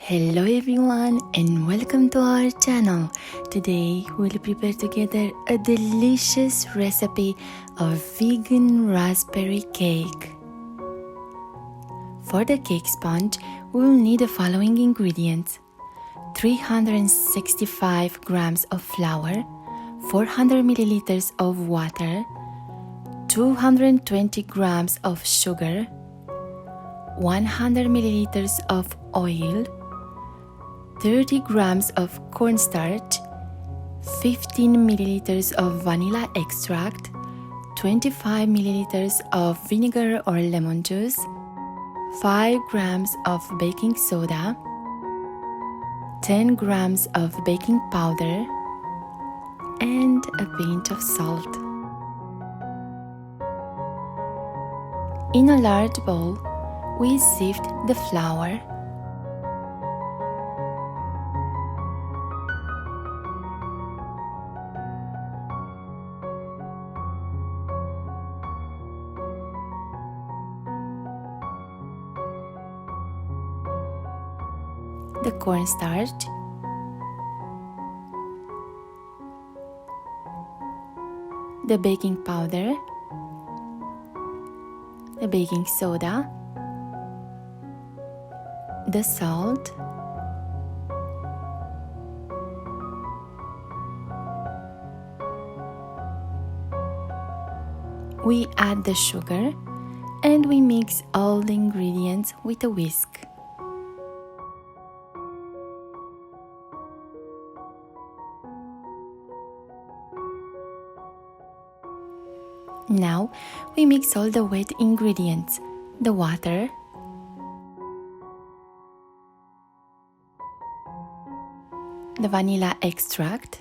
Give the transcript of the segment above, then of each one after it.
Hello everyone and welcome to our channel. Today we'll prepare together a delicious recipe of vegan raspberry cake. For the cake sponge, we'll need the following ingredients: 365 grams of flour, 400 milliliters of water, 220 grams of sugar, 100 milliliters of oil, 30 grams of cornstarch, 15 milliliters of vanilla extract, 25 milliliters of vinegar or lemon juice, 5 grams of baking soda, 10 grams of baking powder, and a pinch of salt. In a large bowl, we sift the flour, the cornstarch, the baking powder, the baking soda, the salt, we add the sugar and we mix all the ingredients with a whisk. Now we mix all the wet ingredients: the water, the vanilla extract,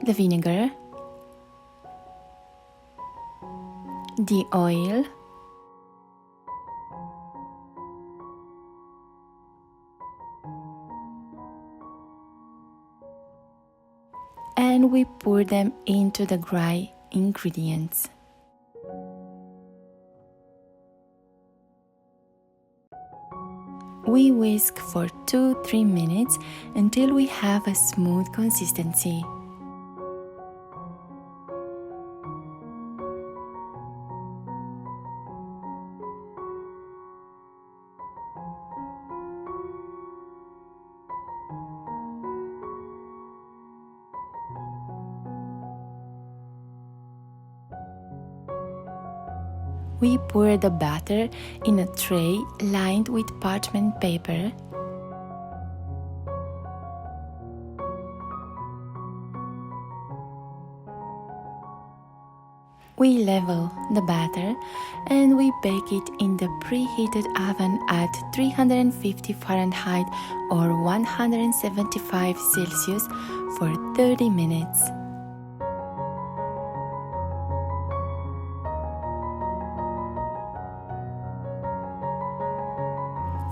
the vinegar, the oil, and we pour them into the dry ingredients. We whisk for 2-3 minutes until we have a smooth consistency. We pour the batter in a tray lined with parchment paper. We level the batter and we bake it in the preheated oven at 350 Fahrenheit or 175 Celsius for 30 minutes.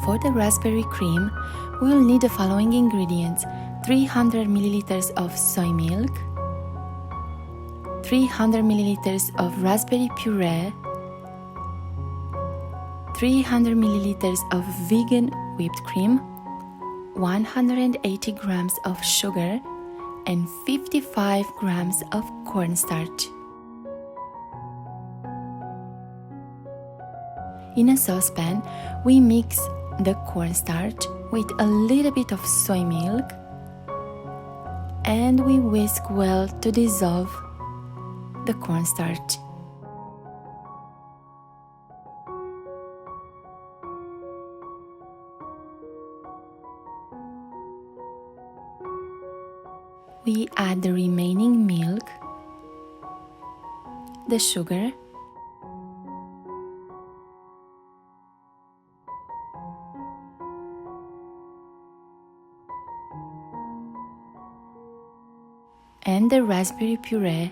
For the raspberry cream, we'll need the following ingredients: 300 milliliters of soy milk, 300 milliliters of raspberry puree, 300 milliliters of vegan whipped cream, 180 grams of sugar, and 55 grams of cornstarch. In a saucepan, we mix the cornstarch with a little bit of soy milk and we whisk well to dissolve the cornstarch. We add the remaining milk, the sugar, and the raspberry puree,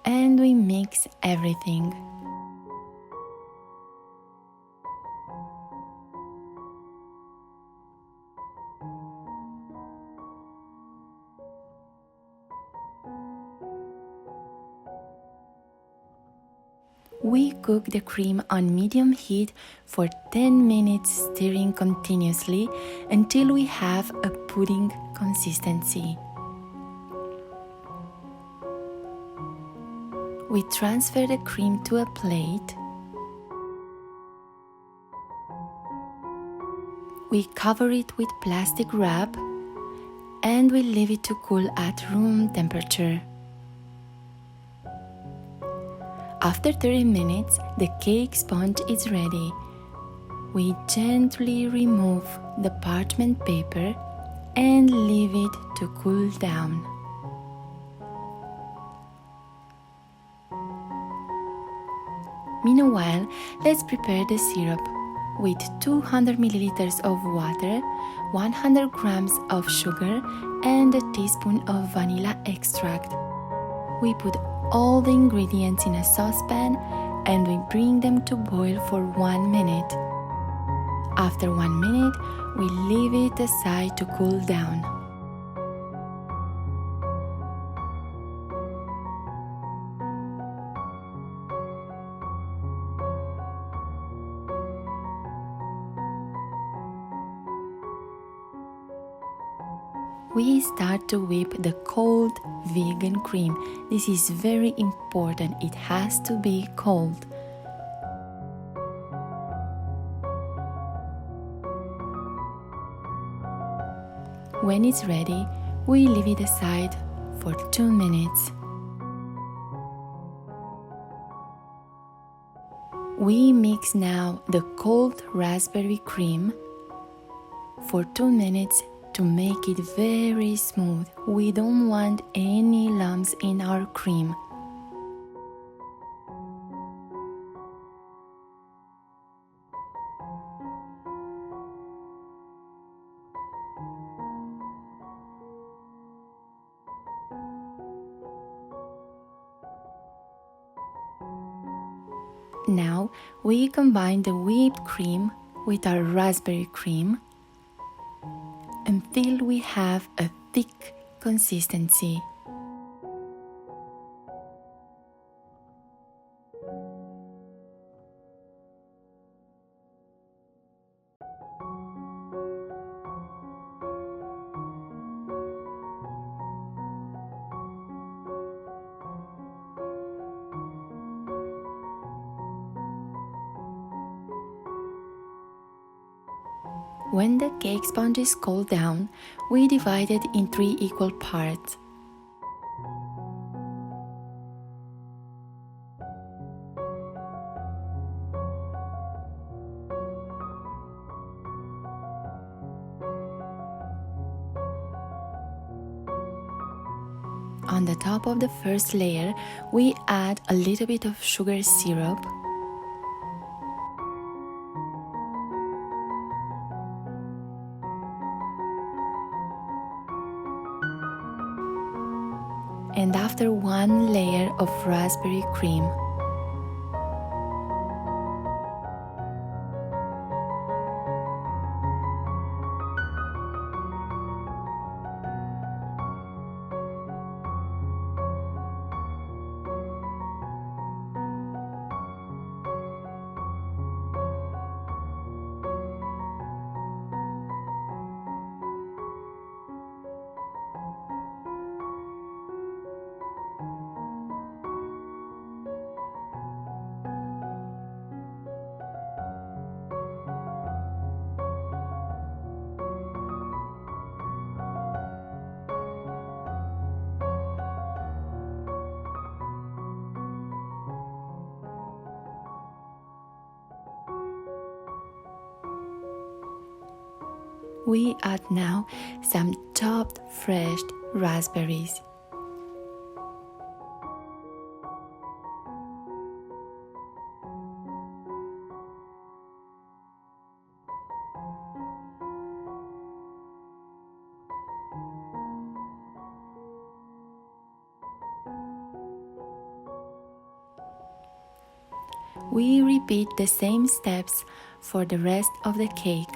and we mix everything. We cook the cream on medium heat for 10 minutes, stirring continuously until we have a pudding consistency. We transfer the cream to a plate. We cover it with plastic wrap and we leave it to cool at room temperature. After 30 minutes, the cake sponge is ready. We gently remove the parchment paper and leave it to cool down. Meanwhile, let's prepare the syrup. With 200 milliliters of water, 100 grams of sugar, and a teaspoon of vanilla extract. We put all the ingredients in a saucepan and we bring them to boil for 1 minute. After 1 minute, we leave it aside to cool down. We start to whip the cold vegan cream. This is very important, it has to be cold. When it's ready, we leave it aside for 2 minutes. We mix now the cold raspberry cream for 2 minutes to make it very smooth. We don't want any lumps in our cream. Now we combine the whipped cream with our raspberry cream until we have a thick consistency. When the cake sponge is cooled down, we divide it in 3 equal parts. On the top of the first layer, we add a little bit of sugar syrup. And after 1 layer of raspberry cream. We add now some chopped fresh raspberries. We repeat the same steps for the rest of the cake.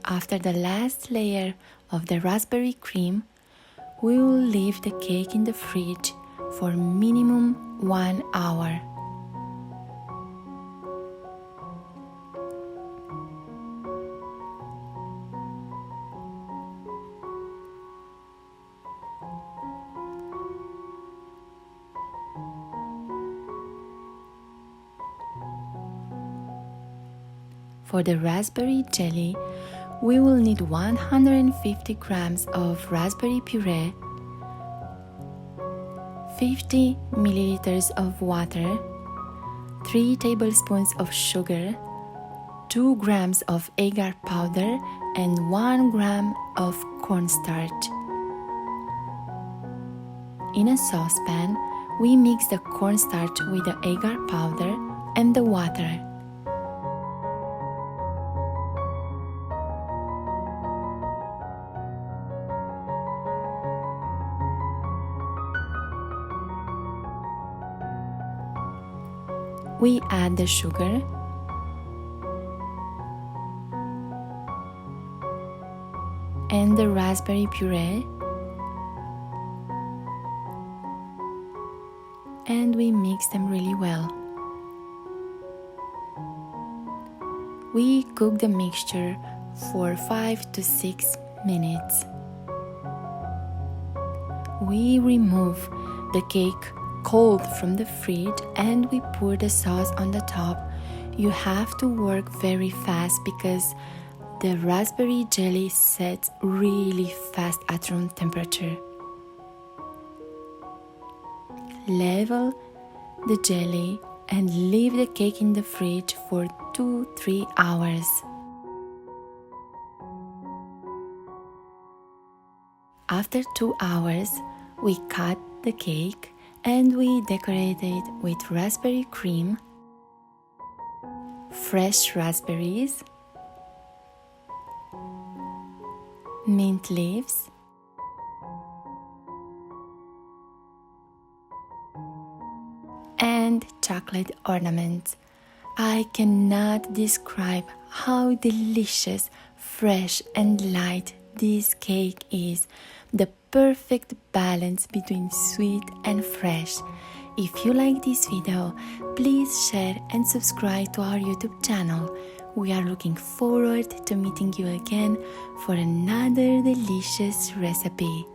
After the last layer of the raspberry cream, we will leave the cake in the fridge for minimum 1 hour. For the raspberry jelly, we will need 150 grams of raspberry puree, 50 milliliters of water, 3 tablespoons of sugar, 2 grams of agar powder, and 1 gram of cornstarch. In a saucepan, we mix the cornstarch with the agar powder and the water. We add the sugar and the raspberry puree, and we mix them really well. We cook the mixture for 5 to 6 minutes. We remove the cake cold from the fridge and we pour the sauce on the top. You have to work very fast because the raspberry jelly sets really fast at room temperature. Level the jelly and leave the cake in the fridge for 2-3 hours. After 2 hours, we cut the cake and we decorate it with raspberry cream, fresh raspberries, mint leaves, and chocolate ornaments. I cannot describe how delicious, fresh, and light this cake is. The perfect balance between sweet and fresh. If you like this video, please share and subscribe to our YouTube channel. We are looking forward to meeting you again for another delicious recipe.